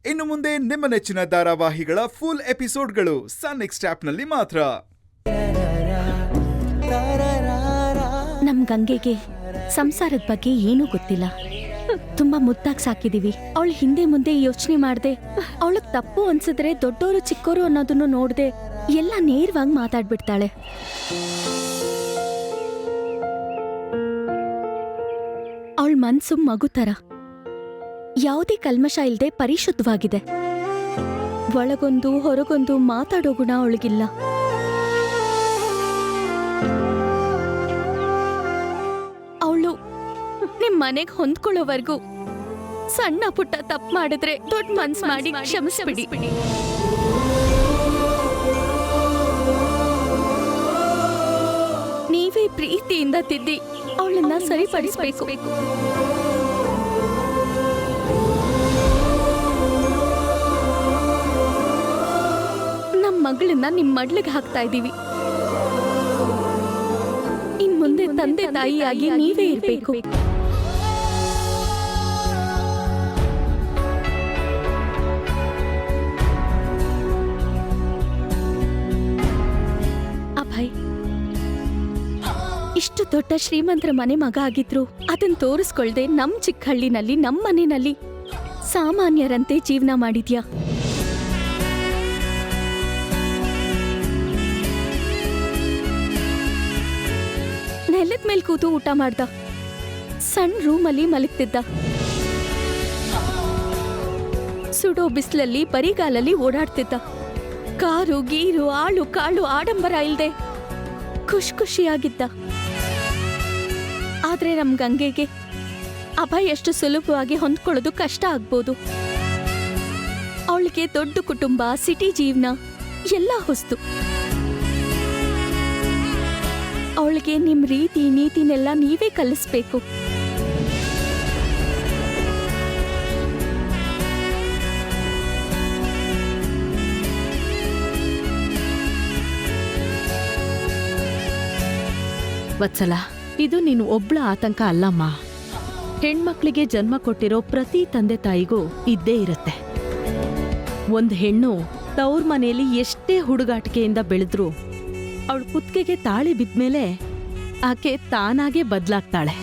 ಇನ್ನು ಮುಂದೆ ನಿಮ್ಮ ನೆಚ್ಚಿನ ಧಾರಾವಾಹಿಗಳ ಫುಲ್ ಎಪಿಸೋಡ್ಗಳು ಸನ್ ನೆಕ್ಸ್ಟ್ ಆಪ್ನಲ್ಲಿ ಮಾತ್ರ. ನಮ್ ಗಂಗೆಗೆ ಸಂಸಾರದ ಬಗ್ಗೆ ಏನೂ ಗೊತ್ತಿಲ್ಲ. ತುಂಬಾ ಮುದ್ದಾಗಿ ಸಾಕಿದೀವಿ. ಅವಳು ಹಿಂದೆ ಮುಂದೆ ಯೋಚನೆ ಮಾಡ್ದೆ, ಅವಳಗ್ ತಪ್ಪು ಅನ್ಸಿದ್ರೆ ದೊಡ್ಡೋರು ಚಿಕ್ಕೋರು ಅನ್ನೋದನ್ನು ನೋಡ್ದೆ ಎಲ್ಲ ನೇರವಾಗಿ ಮಾತಾಡ್ಬಿಡ್ತಾಳೆ. ಅವಳ ಮನ್ಸು ಮಗು ತರ, ಯಾವುದೇ ಕಲ್ಮಶ ಇಲ್ದೆ ಪರಿಶುದ್ಧವಾಗಿದೆ. ಒಳಗೊಂದು ಹೊರಗೊಂದು ಮಾತಾಡೋ ಗುಣ ಅವಳಿಗಿಲ್ಲ. ಅವಳು ನಿಮ್ ಮನೆಗ್ ಹೊಂದ್ಕೊಳ್ಳೋವರೆಗೂ ಸಣ್ಣ ಪುಟ್ಟ ತಪ್ಪು ಮಾಡಿದ್ರೆ ದೊಡ್ಡ ಮನ್ಸ್ ಮಾಡಿ ಕ್ಷಮಿಸ್ಬಿಡಿ. ನೀವೇ ಪ್ರೀತಿಯಿಂದ ತಿದ್ದಿ ಅವಳನ್ನ ಸರಿಪಡಿಸ್ಬೇಕು. ನಮ್ ಮಗಳನ್ನ ನಿಮ್ ಮಡ್ಲಿಗೆ ಹಾಕ್ತಾ ಇದೀವಿ. ಇನ್ ಮುಂದೆ ತಂದೆ ತಾಯಿಯಾಗಿ ನೀವೇ ಇರ್ಬೇಕು. ಅಭಯ್ ಇಷ್ಟು ದೊಡ್ಡ ಶ್ರೀಮಂತರ ಮನೆ ಮಗ ಆಗಿದ್ರು ಅದನ್ನ ತೋರಿಸ್ಕೊಳ್ದೆ ನಮ್ ಚಿಕ್ಕ ಹಳ್ಳಿನಲ್ಲಿ ನಮ್ ಮನೆಯಲ್ಲಿ ಸಾಮಾನ್ಯರಂತೆ ಜೀವನ ಮಾಡಿದ್ಯಾ? ನೆಲದ ಮೇಲ್ ಕೂತು ಊಟ ಮಾಡ್ದ, ಸಣ್ಣ ರೂಮಲ್ಲಿ ಮಲಗ್ತಿದ್ದ, ಸುಡೋ ಬಿಸಿಲಲ್ಲಿ ಬರಿಗಾಲಲ್ಲಿ ಓಡಾಡ್ತಿದ್ದ, ಕಾರು ಗೀರು ಆಳು ಕಾಳು ಆಡಂಬರ ಇಲ್ದೆ ಖುಷಿಯಾಗಿದ್ದ. ಆದ್ರೆ ನಮ್ ಗಂಗೆಗೆ ಅಭಯ್ ಎಷ್ಟು ಸುಲಭವಾಗಿ ಹೊಂದ್ಕೊಳ್ಳೋದು ಕಷ್ಟ ಆಗ್ಬೋದು. ಅವಳಿಗೆ ದೊಡ್ಡ ಕುಟುಂಬ, ಸಿಟಿ ಜೀವನ ಎಲ್ಲ ಹೊಸ್ತು. ಅವಳಿಗೆ ನಿಮ್ ರೀತಿ ನೀತಿನೆಲ್ಲ ನೀವೇ ಕಲಿಸ್ಬೇಕು. ವತ್ಸಲ, ಇದು ನೀನು ಒಬ್ಳ ಆತಂಕ ಅಲ್ಲಮ್ಮ. ಹೆಣ್ಮಕ್ಳಿಗೆ ಜನ್ಮ ಕೊಟ್ಟಿರೋ ಪ್ರತಿ ತಂದೆ ತಾಯಿಗೂ ಇದ್ದೇ ಇರತ್ತೆ. ಒಂದ್ ಹೆಣ್ಣು ತವ್ರ ಮನೆಯಲ್ಲಿ ಎಷ್ಟೇ ಹುಡುಗಾಟಿಕೆಯಿಂದ ಬೆಳೆದ್ರೂ ಅವಳ ಕುತ್ತಿಗೆಗೆ ತಾಳಿ ಬಿದ್ಮೇಲೆ ಆಕೆ ತಾನಾಗೆ ಬದ್ಲಾಗ್ತಾಳೆ.